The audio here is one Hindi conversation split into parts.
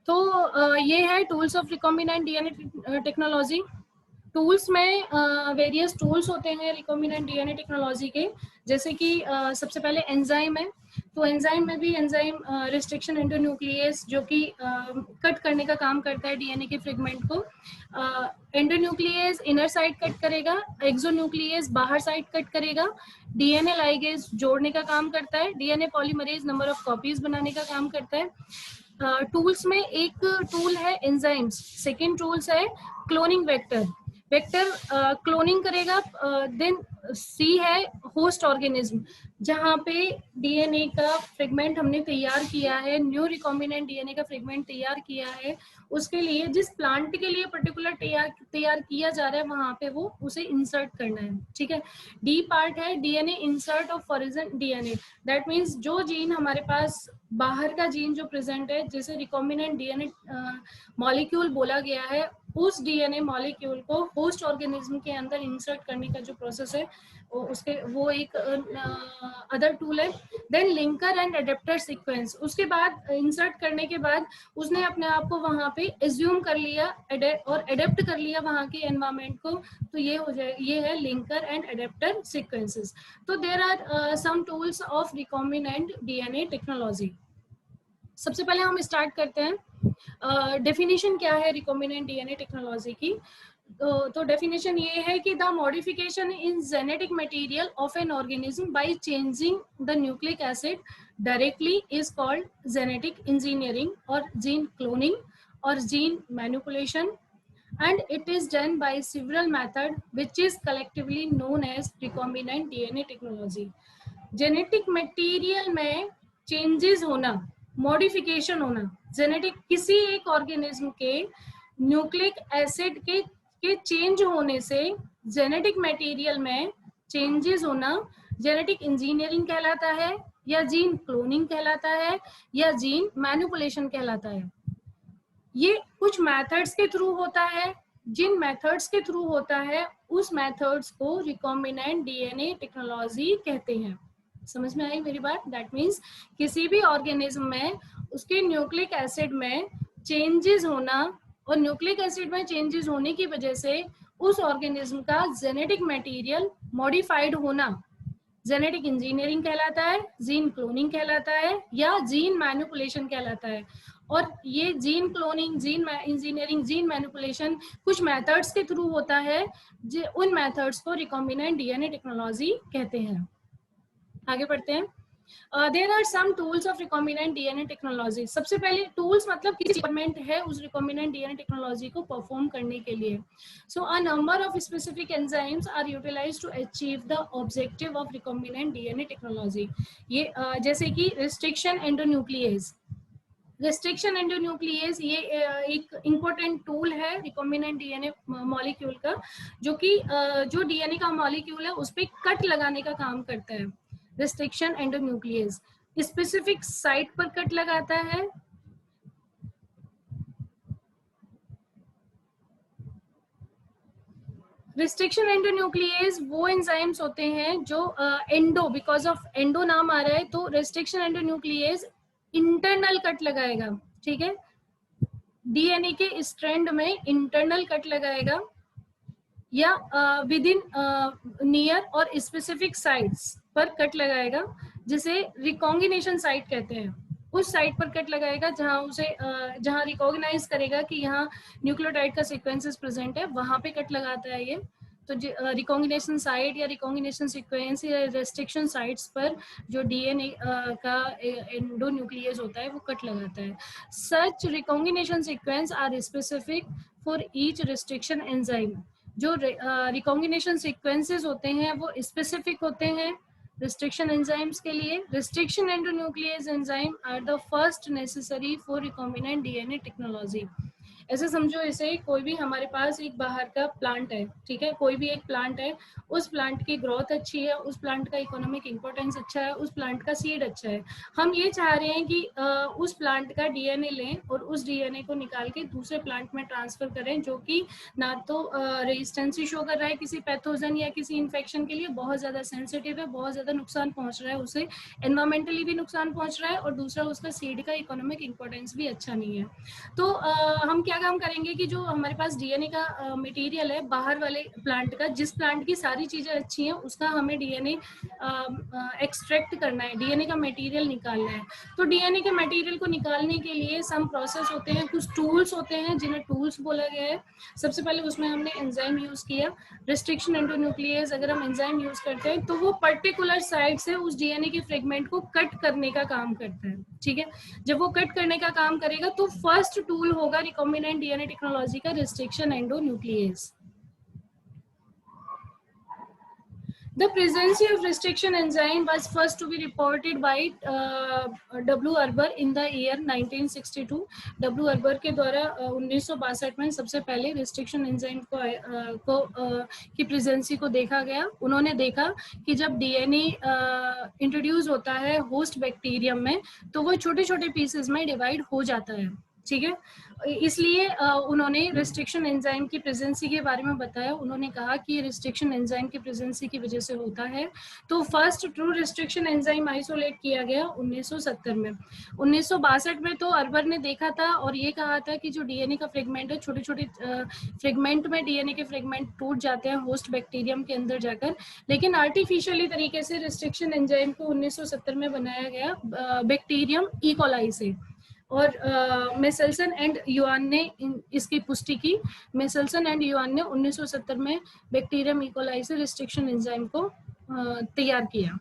तो ये है tools of recombinant DNA technology. Tools में वेरियस टूल्स होते हैं रिकॉम्बिनेंट डीएनए टेक्नोलॉजी के, जैसे कि सबसे पहले एंजाइम है। तो एंजाइम में भी एंजाइम रिस्ट्रिक्शन एंडोन्यूक्लियस जो कि कट करने का काम करता है डीएनए के फ्रेगमेंट को। एंडोन्यूक्लियस इनर साइड कट करेगा, एक्सोन्यूक्लियस बाहर साइड कट करेगा। डीएनए लाइगेज जोड़ने का काम करता है, DNA polymerase number of copies बनाने का काम करता है। टूल्स में एक टूल है एंजाइम्स, सेकेंड टूल्स है क्लोनिंग वेक्टर। वेक्टर क्लोनिंग करेगा। देन सी है होस्ट ऑर्गेनिज्म, जहाँ पे डीएनए का फ्रेगमेंट हमने तैयार किया है, न्यू रिकॉम्बिनेंट डीएनए का फ्रेगमेंट तैयार किया है, उसके लिए जिस प्लांट के लिए पर्टिकुलर तैयार किया जा रहा है वहां पे वो उसे इंसर्ट करना है। ठीक है। डी पार्ट है DNA insert of foreign DNA. That means जो जीन हमारे पास बाहर का जीन जो प्रेजेंट है, जैसे रिकॉम्बिनेंट डीएनए मॉलिक्यूल बोला गया है, उस डीएनए मॉलिक्यूल को होस्ट ऑर्गेनिज्म के अंदर इंसर्ट करने का जो प्रोसेस है वो एक अदर टूल है। Then linker and adaptor sequence, उसके बाद इंसर्ट करने के बाद उसने अपने आप को वहां पे एज्यूम कर लिया और अडेप्ट कर लिया वहां के एनवायरमेंट को, तो ये हो जाए, ये है लिंकर एंड अडेप्टर सीक्वेंसेस। तो there are some tools of recombinant DNA technology. सबसे पहले हम स्टार्ट करते हैं डेफिनेशन क्या है रिकॉम्बिनेंट डीएनए टेक्नोलॉजी की। तो डेफिनेशन ये है कि the modification in genetic material of an organism by changing the nucleic acid directly is called genetic engineering और जीन क्लोनिंग और gene manipulation, and it is done by several methods which is collectively known as recombinant DNA technology. Genetic material में चेंजेस होना, मॉडिफिकेशन होना, जेनेटिक किसी एक ऑर्गेनिज्म के न्यूक्लिक एसिड के चेंज होने से जेनेटिक मटेरियल में चेंजेस होना जेनेटिक इंजीनियरिंग कहलाता है, या जीन क्लोनिंग कहलाता है, या जीन मैनिपुलेशन कहलाता है। ये कुछ मेथड्स के थ्रू होता है। जिन मेथड्स के थ्रू होता है उस मेथड्स को रिकॉम्बिनेंट डीएनए टेक्नोलॉजी कहते हैं। समझ में आई मेरी बात? दैट मीन्स किसी भी ऑर्गेनिज्म में उसके न्यूक्लिक एसिड में चेंजेस होना, और न्यूक्लिक एसिड में चेंजेस होने की वजह से उस ऑर्गेनिज्म का जेनेटिक मटेरियल मॉडिफाइड होना जेनेटिक इंजीनियरिंग कहलाता है, जीन क्लोनिंग कहलाता है, या जीन मैनिपुलेशन कहलाता है। और ये gene cloning, gene engineering, gene manipulation कुछ मेथड्स के थ्रू होता है, उन मेथड्स को रिकॉम्बिनेंट डीएनए टेक्नोलॉजी कहते हैं। आगे बढ़ते हैं। There are some tools of recombinant DNA technology. सबसे पहले टूल्स मतलब किसी रिक्वायरमेंट है उस रिकॉम्बिनेंट डीएनए टेक्नोलॉजी को परफॉर्म करने के लिए। So a number of specific enzymes are utilized to achieve the objective of recombinant DNA technology. ये जैसे कि रिस्ट्रिक्शन एंडोन्यूक्लियेज। रिस्ट्रिक्शन एंडोन्यूक्लियेज ये एक इम्पोर्टेंट टूल है रिकॉम्बिनेंट डीएनए मॉलिक्यूल का, जो कि जो डीएनए का मॉलिक्यूल है उस पर कट लगाने का काम करता है। रिस्ट्रिक्शन एंडोन्यूक्लियेज स्पेसिफिक साइट पर कट लगाता है। रिस्ट्रिक्शन एंडोन्यूक्लियेज वो एंजाइम्स होते हैं जो एंडो, बिकॉज ऑफ एंडो नाम आ रहा है तो रिस्ट्रिक्शन एंडोन्यूक्लियेज इंटरनल कट लगाएगा। ठीक है, डीएनए के स्ट्रैंड में इंटरनल कट लगाएगा, या विद इन नियर और स्पेसिफिक साइट्स पर कट लगाएगा, जिसे रिकॉग्निशन साइट कहते हैं। उस साइट पर कट लगाएगा जहां उसे जहां रिकॉग्नाइज करेगा कि यहाँ न्यूक्लियोटाइड का सीक्वेंसेस प्रेजेंट है, वहां पे कट लगाता है ये। तो रिकॉग्निशन साइट या रिकॉग्निशन सीक्वेंस या रेस्ट्रिक्शन साइट्स पर जो डीएनए का एंडोन्यूक्लियस होता है वो कट लगाता है। Such recognition sequence are specific for each restriction enzyme. जो रिकॉग्निशन सीक्वेंसेस होते हैं वो स्पेसिफिक होते हैं रिस्ट्रिक्शन एंजाइम्स के लिए। Restriction endonuclease enzyme are the first necessary for recombinant DNA technology. ऐसे समझो इसे, कोई भी हमारे पास एक बाहर का प्लांट है, ठीक है, कोई भी एक प्लांट है, उस प्लांट की ग्रोथ अच्छी है, उस प्लांट का इकोनॉमिक इंपॉर्टेंस अच्छा है, उस प्लांट का सीड अच्छा है। हम ये चाह रहे हैं कि उस प्लांट का डीएनए लें और उस डीएनए को निकाल के दूसरे प्लांट में ट्रांसफर करें, जो कि ना तो रेजिस्टेंसी शो कर रहा है किसी पैथोजन या किसी इन्फेक्शन के लिए, बहुत ज्यादा सेंसिटिव है, बहुत ज्यादा नुकसान पहुंच रहा है उसे, एनवायरमेंटली भी नुकसान पहुंच रहा है, और दूसरा उसका सीड का इकोनॉमिक इंपॉर्टेंस भी अच्छा नहीं है। तो हम क्या काम करेंगे कि जो हमारे पास डीएनए का मटेरियल है बाहर वाले प्लांट का, जिस प्लांट की सारी चीजें अच्छी हैं उसका हमें डीएनए एक्सट्रैक्ट करना है, डीएनए का मटेरियल निकालना है। तो डीएनए के मटेरियल को निकालने के लिए सम प्रोसेस होते हैं, कुछ टूल्स होते हैं जिन्हें टूल्स बोला गया है। सबसे पहले उसमें हमने एंजाइम यूज किया, रिस्ट्रिक्शन एंडोन्यूक्लियेज। अगर हम एंजाइम यूज करते हैं तो वो पर्टिकुलर साइड से उस डीएनए के फ्रेगमेंट को कट करने का काम करता है, ठीक है। जब वो कट करने का काम करेगा तो फर्स्ट टूल होगा रिकॉम्बिनेंट डीएनए टेक्नोलॉजी का restriction एंडोन्यूक्लियेज। The presence of restriction enzyme was first to be reported by W. Arber in the year 1962. W. Arber के द्वारा 1962 में सबसे पहले restriction enzyme की प्रेजेंसी को देखा गया। उन्होंने देखा कि जब डीएनए इंट्रोड्यूस होता है होस्ट बैक्टीरियम में तो वो छोटे छोटे पीसेस में डिवाइड हो जाता है, ठीक है। इसलिए उन्होंने रिस्ट्रिक्शन एंजाइम की प्रेजेंसी के बारे में बताया। उन्होंने कहा कि ये रिस्ट्रिक्शन एंजाइम की प्रेजेंसी की वजह से होता है। तो first true restriction enzyme isolate किया गया 1970 में। 1962 में तो अर्बर ने देखा था और ये कहा था कि जो डीएनए का फ्रेगमेंट है, छोटे छोटे फ्रेगमेंट में डीएनए के फ्रेगमेंट टूट जाते हैं होस्ट बैक्टीरियम के अंदर जाकर, लेकिन आर्टिफिशियली तरीके से रिस्ट्रिक्शन एंजाइम को 1970 में बनाया गया बैक्टीरियम इकोलाई से। और मेसेल्सन एंड युआन ने इसकी पुष्टि की। मेसेल्सन एंड युआन ने 1970 में बैक्टीरियम इकोलाई से रिस्ट्रिक्शन एंजाइम को तैयार किया।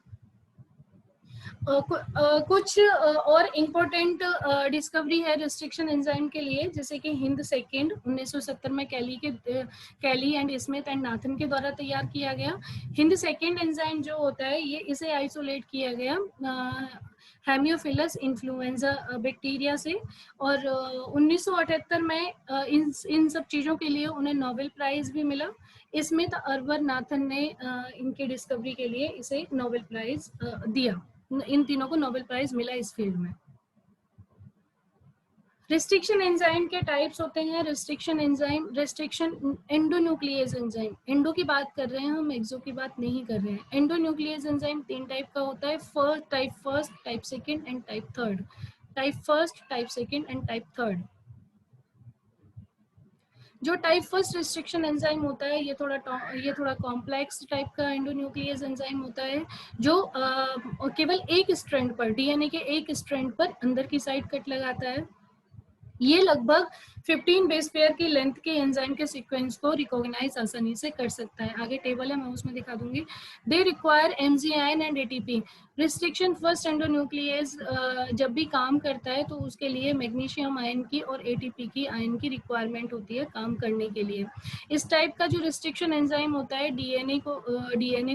कुछ और इम्पोर्टेंट डिस्कवरी है रिस्ट्रिक्शन एंजाइम के लिए, जैसे कि हिंद सेकेंड 1970 में कैली एंड स्मिथ एंड नाथन के द्वारा तैयार किया गया। हिंद सेकेंड एंजाइम जो होता है ये इसे आइसोलेट किया गया हेमियोफिलस इन्फ्लुएंजा बैक्टीरिया से। और 1978 में इन सब चीजों के लिए उन्हें नोबेल प्राइज भी मिला। स्मिथ, अर्बर, नाथन ने इनके डिस्कवरी के लिए इसे नोबेल प्राइज दिया। इन तीनों को नोबेल प्राइज मिला इस फील्ड में। रिस्ट्रिक्शन एंजाइम के टाइप्स होते हैं। Restriction enzyme, restriction endonuclease enzyme, endo की बात कर रहे हैं हम, एक्सो की बात नहीं कर रहे हैं। एंडोन्यूक्लियेज एंजाइम 3 टाइप का होता है, type first, type second and type third. Type first, type second and type third. जो टाइप फर्स्ट रिस्ट्रिक्शन एंजाइम होता है ये थोड़ा कॉम्प्लेक्स टाइप का एंडोन्यूक्लियेज एंजाइम होता है, जो केवल एक स्ट्रैंड पर, डीएनए के एक स्ट्रैंड पर अंदर की साइड कट लगाता है। ये लगभग 15 बेस पेयर की लेंथ के एंजाइम के सीक्वेंस को रिकॉग्नाइज आसानी से कर सकता है। आगे टेबल है, मैं उसमें दिखा दूंगी। They require MGIN and ATP. Restriction first endonuclease जब भी काम करता है तो उसके लिए मैग्नीशियम आयन की और एटीपी की आयन की रिक्वायरमेंट होती है काम करने के लिए। इस टाइप का जो रिस्ट्रिक्शन एंजाइम होता है डीएनए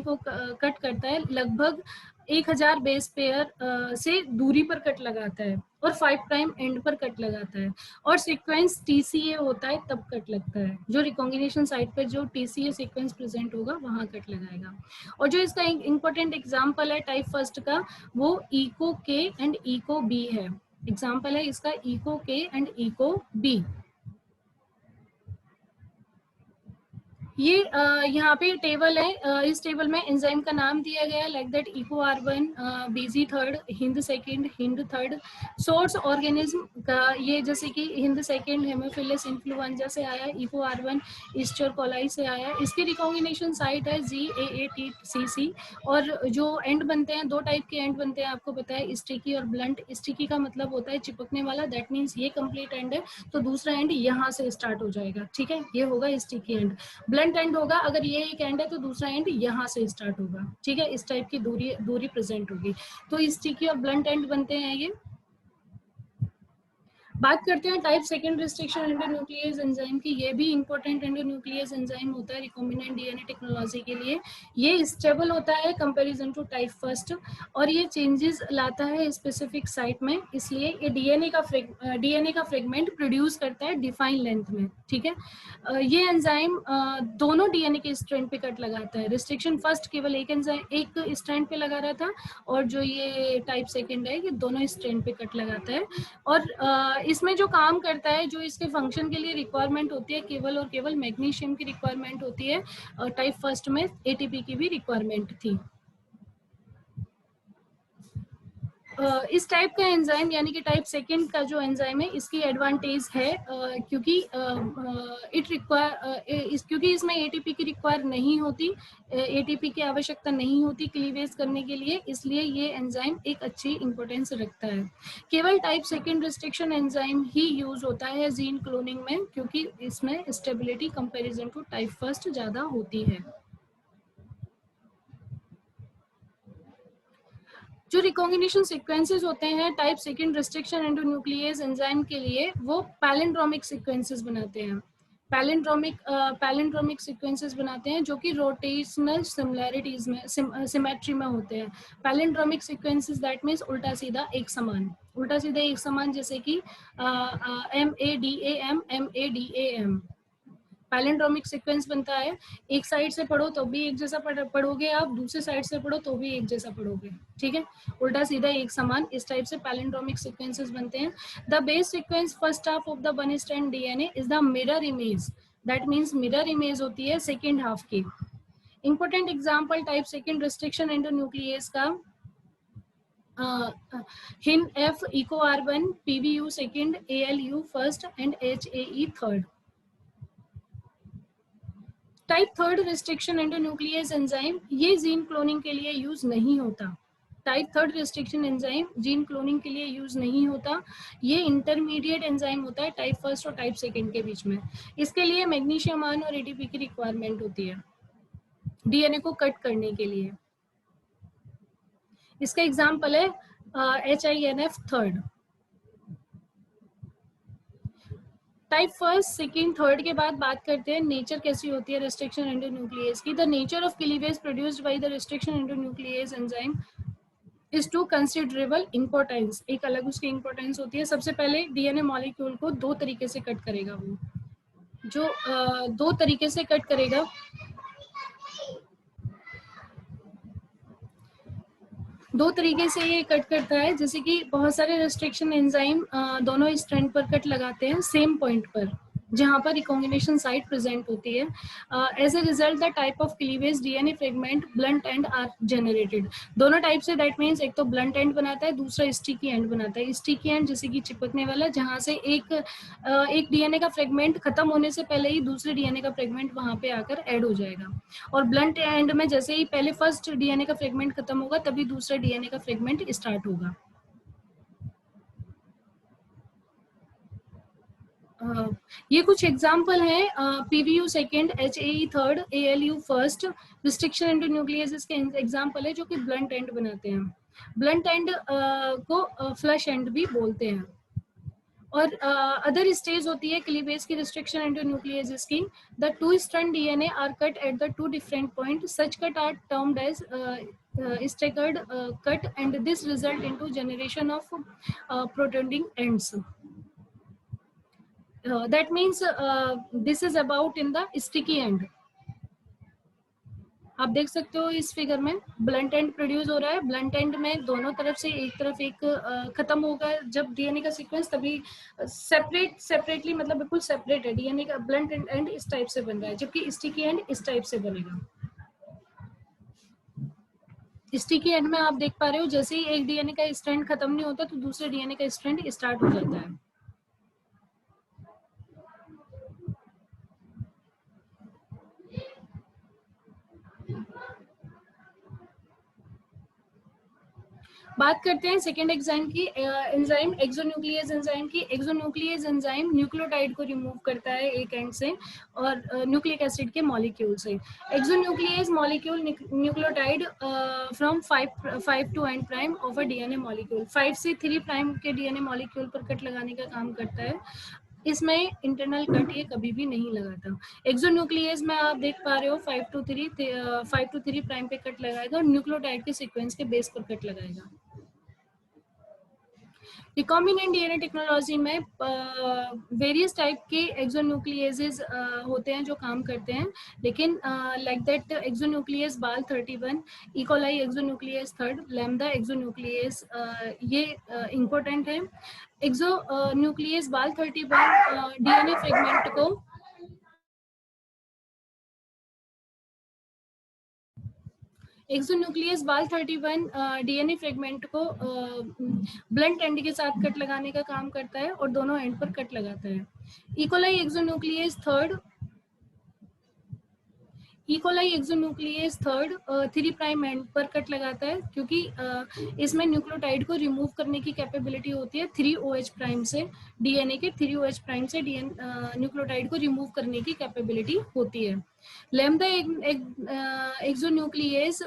को कट करता है, लगभग 1000 बेस पेयर से दूरी पर कट लगाता है और 5 प्राइम एंड पर कट लगाता है, और सीक्वेंस टीसीए होता है तब कट लगता है। जो रिकॉग्निशन साइट पर जो टीसीए सीक्वेंस प्रेजेंट होगा वहां कट लगाएगा। और जो इसका इंपॉर्टेंट एग्जांपल है टाइप फर्स्ट का, वो इको के एंड इको बी है। एग्जांपल है इसका इको के एंड इको बी। ये यहाँ पे टेबल है, इस टेबल में एंजाइम का नाम दिया गया like that Eco R one, BG third, Hind second, Hind third. Source organism का ये जैसे कि हिंद सेकंड हेमोफिलस इन्फ्लुएंजा से आया, इको आर1 ईस्टर कोलाई से आया। इसकी रिकॉग्निशन साइट है GAATCC। और जो एंड बनते हैं, 2 टाइप के एंड बनते हैं आपको पता है, स्टिकी और ब्लंट। स्टिकी का मतलब होता है चिपकने वाला, दैट मीन्स ये कंप्लीट एंड है तो दूसरा एंड यहाँ से स्टार्ट हो जाएगा, ठीक है, ये होगा स्टिकी एंड। ब्लंट एंड होगा, अगर ये एक एंड है तो दूसरा एंड यहाँ से स्टार्ट होगा, ठीक है, इस टाइप की दूरी प्रेजेंट होगी। तो स्टिकी और ब्लंट एंड बनते हैं ये। बात करते हैं type second restriction endonuclease enzyme की। ये भी इंपॉर्टेंट एंडोन्यूक्लियस एंजाइम होता है रिकॉम्बिनेंट डीएनए टेक्नोलॉजी के लिए। ये स्टेबल होता है कंपैरिजन टू टाइप फर्स्ट, और ये चेंजेस लाता है स्पेसिफिक साइट में, इसलिए ये डीएनए का फ्रेगमेंट प्रोड्यूस करता है डिफाइन लेंथ में। ठीक है, ये एंजाइम दोनों डीएनए के स्ट्रैंड पे कट लगाता है। रिस्ट्रिक्शन फर्स्ट केवल एक एंजाइम एक स्ट्रैंड पे लगा रहा था, और जो ये टाइप सेकंड है ये दोनों स्ट्रैंड पे कट लगाता है। और इसमें जो काम करता है, जो इसके फंक्शन के लिए रिक्वायरमेंट होती है, केवल और केवल मैग्नीशियम की रिक्वायरमेंट होती है। टाइप फर्स्ट में एटीपी की भी रिक्वायरमेंट थी। इस टाइप का एंजाइम यानी कि टाइप सेकंड का जो एंजाइम है, इसकी एडवांटेज है क्योंकि क्योंकि इसमें एटीपी की रिक्वायर नहीं होती, एटीपी की आवश्यकता नहीं होती क्लीवेज करने के लिए, इसलिए ये एंजाइम एक अच्छी इंपॉर्टेंस रखता है। केवल टाइप सेकंड रिस्ट्रिक्शन एंजाइम ही यूज होता है जीन क्लोनिंग में, क्योंकि इसमें stability comparison to type first ज्यादा होती है। जो रिकॉग्निशन सीक्वेंसेस होते हैं type second restriction endonuclease enzyme के लिए, वो पैलिंड्रोमिक सीक्वेंसेस बनाते हैं। पैलिंड्रोमिक सीक्वेंसेस बनाते हैं जो कि रोटेशनल सिमिलैरिटीज में सिमेट्री में होते हैं। पैलिंड्रोमिक सीक्वेंसेस दैट मींस उल्टा सीधा एक समान, उल्टा सीधा एक समान, जैसे कि MADAM पैलिंड्रोमिक सीक्वेंस बनता है। एक साइड से पढ़ो तो भी एक जैसा पढ़ोगे आप, दूसरे साइड से पढ़ो तो भी एक जैसा पढ़ोगे। ठीक है, उल्टा सीधा एक समान, इस टाइप से पैलिंड्रोमिक सीक्वेंसेस बनते हैं। The base sequence first half of the one strand DNA is the mirror image, that means mirror image होती है सेकेंड हाफ की। Important example type second restriction endonuclease का Hin F Eco R1, PVU second, ALU first and HAE third. Type third restriction endonuclease enzyme ये जीन क्लोनिंग के लिए यूज नहीं होता। Type third restriction enzyme gene cloning के लिए यूज नहीं होता। ये इंटरमीडिएट एंजाइम होता है टाइप फर्स्ट और टाइप सेकंड के बीच में। इसके लिए मैग्नीशियम आयन और एटीपी की रिक्वायरमेंट होती है डीएनए को कट करने के लिए। इसका एग्जाम्पल है HINF third. Type first second third के बाद बात करते हैं नेचर कैसी होती है रिस्ट्रिक्शन एंडोन्यूक्लियस की। The nature of cleavage produced by the restriction endonuclease enzyme is to considerable importance. एक अलग उसकी इंपॉर्टेंस होती है। सबसे पहले डीएनए मॉलिक्यूल को दो तरीके से कट करेगा, वो जो दो तरीके से कट करेगा। दो तरीके से ये कट करता है, जैसे कि बहुत सारे रिस्ट्रिक्शन एंजाइम दोनों स्ट्रैंड पर कट लगाते हैं सेम पॉइंट पर, जहां पर रिकॉम्बिनेशन साइट प्रेजेंट होती है। As a result the type of cleavage DNA fragment blunt end are generated. दोनों टाइप से, दैट मीन्स एक तो ब्लंट एंड बनाता है, दूसरा स्टिकी एंड बनाता है। स्टिकी एंड जैसे कि चिपकने वाला, जहां से एक डीएनए का फ्रेगमेंट खत्म होने से पहले ही दूसरे डीएनए का फ्रेगमेंट वहां पे आकर ऐड हो जाएगा। और ब्लंट एंड में जैसे ही पहले फर्स्ट डीएनए का फ्रेगमेंट खत्म होगा, तभी दूसरा डीएनए का फ्रेगमेंट स्टार्ट होगा। ये कुछ एग्जाम्पल हैं। PVU second, HAE third, ALU first. Restriction endonuclease के एग्जाम्पल है जो कि ब्लंट एंड बनाते हैं। ब्लंट एंड को फ्लश एंड भी बोलते हैं। और अदर स्टेज होती है क्लीवेज की रिस्ट्रिक्शन एंडोन्यूक्लियस की। The two strand DNA are cut at the two different point, such cut are termed as staggered cut, and this result into generation of protruding ends. That means this is about in the sticky end. आप देख सकते हो इस फिगर में ब्लंट एंड प्रोड्यूस हो रहा है। ब्लंट एंड में दोनों तरफ से एक तरफ एक खत्म होगा जब डीएनए का सीक्वेंस, तभी सेपरेटली मतलब बिल्कुल सेपरेट है डीएनए का। ब्लंट एंड इस टाइप से बन रहा है, जबकि स्टिकी एंड इस टाइप से बनेगा। स्टिकी एंड में आप देख पा रहे हो जैसे ही एक डीएनए का स्ट्रैंड खत्म नहीं होता तो दूसरे डीएनए का स्ट्रैंड स्टार्ट हो जाता है। बात करते हैं सेकेंड एग्जाइम की, एंजाइम एक्सोन्यूक्लियस एंजाइम की। एक्सोन्यूक्लियस एंजाइम न्यूक्लियोटाइड को रिमूव करता है एक एंड से और न्यूक्लिक एसिड के मॉलिक्यूल से। Exonuclease molecule nucleotide from 5 to end prime of a DNA molecule, 5 से 3 प्राइम के डीएनए मॉलिक्यूल पर कट लगाने का काम करता है। इसमें इंटरनल कट ये कभी भी नहीं लगाता। एक्सोन्यूक्लियस में आप देख पा रहे हो 5 टू 3 प्राइम पे कट लगाएगा और न्यूक्लियोटाइड के सीक्वेंस के बेस पर कट लगाएगा। रिकॉम्बिनेंट डीएनए टेक्नोलॉजी में वेरियस टाइप के एक्सोन्यूक्लियेसेस होते हैं जो काम करते हैं, लेकिन लाइक दैट एक्सोन्यूक्लियस बाल 31, E coli exonuclease third, lambda exonuclease ये इम्पोर्टेंट है। एक्सोन्यूक्लियस बाल 31 डीएनए फ्रेगमेंट को एक्सोन्यूक्लियस बाल 31 डीएनए फ्रेगमेंट को ब्लंट एंड के साथ कट लगाने का काम करता है और दोनों एंड पर कट लगाता है। E coli exonuclease third, E coli exonuclease third 3 prime and पर कट लगाता है, क्योंकि इसमें न्यूक्लियोटाइड को रिमूव करने की कैपेबिलिटी होती है 3OH प्राइम से, डीएनए के 3OH प्राइम से न्यूक्लियोटाइड को रिमूव करने की कैपेबिलिटी होती है। लैम्डा एक्सोन्यूक्लियस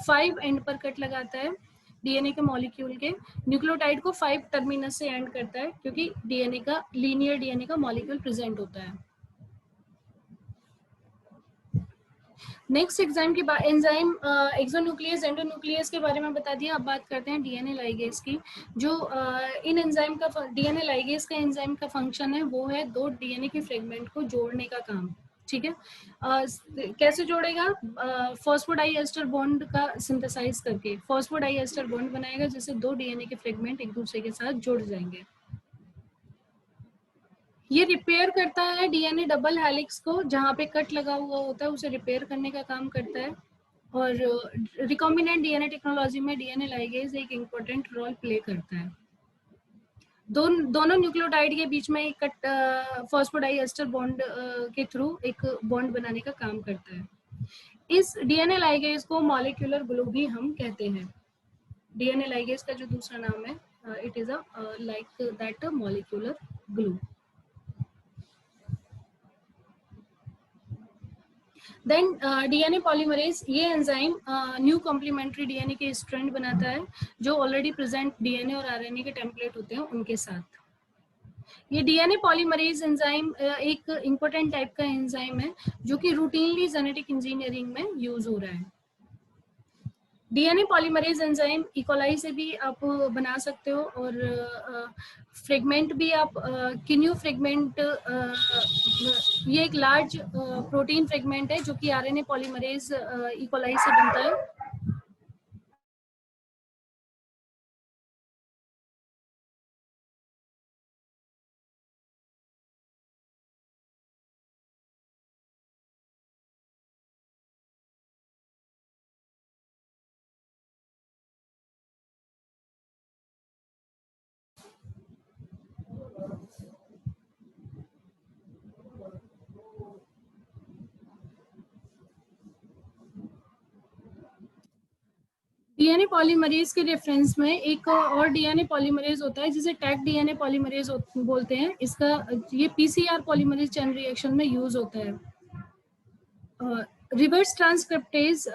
5 एंड पर कट लगाता है डीएनए के मॉलिक्यूल के, न्यूक्लियोटाइड को 5 टर्मिनस से एंड करता है, क्योंकि डीएनए का लीनियर डीएनए का मॉलिक्यूल प्रेजेंट होता है। नेक्स्ट एग्जाम की बात, एंजाइम एक्सोन्यूक्लियस एंडोन्यूक्लियस के बारे में बता दिया। अब बात करते हैं डीएनए लाइगेज की। जो इन एंजाइम का डीएनए लाइगेज का एंजाइम का फंक्शन है वो है दो डीएनए के फ्रेगमेंट को जोड़ने का काम। ठीक है, कैसे जोड़ेगा? फॉस्फोडाइएस्टर बॉन्ड का सिंथेसाइज करके फॉस्फोडाइएस्टर बॉन्ड बनाएगा, जिससे दो डीएनए के फ्रेगमेंट एक दूसरे के साथ जुड़ जाएंगे। ये रिपेयर करता है डीएनए डबल हेलिक्स को, जहाँ पे कट लगा हुआ होता है उसे रिपेयर करने का काम करता है। और रिकॉम्बिनेंट डीएनए टेक्नोलॉजी में डीएनए लाइगेज एक इम्पोर्टेंट रोल प्ले करता है। दोनों न्यूक्लियोटाइड के बीच में एक कट फॉस्फोडाइएस्टर बॉन्ड के थ्रू एक बॉन्ड बनाने का काम करता है। इस डीएनए लाइगेज को मॉलिक्यूलर ग्लू भी हम कहते हैं। डीएनए लाइगेज का जो दूसरा नाम है, it is a like that molecular glue. Then DNA polymerase, ये एंजाइम न्यू कॉम्प्लीमेंट्री डीएनए के स्ट्रैंड बनाता है जो ऑलरेडी प्रेजेंट डीएनए और आरएनए के टेम्पलेट होते हैं उनके साथ। ये डीएनए पॉलीमरेज एंजाइम एक इम्पोर्टेंट टाइप का एंजाइम है जो कि रूटीनली जेनेटिक इंजीनियरिंग में यूज हो रहा है। डीएनए पॉलीमरेज एंजाइम इकोलाई से भी आप बना सकते हो और फ्रेगमेंट भी आप किन्यू फ्रेगमेंट, ये एक लार्ज प्रोटीन फ्रेगमेंट है जो कि आरएनए पॉलीमरेज इकोलाई से बनता है। डीएनए पॉलीमरेज के रेफरेंस में एक और डीएनए पॉलीमरेज होता है जिसे टैग डीएनए पॉलीमरेज बोलते हैं। इसका ये पीसीआर पॉलीमरेज चेन रिएक्शन में यूज होता है। reverse transcriptase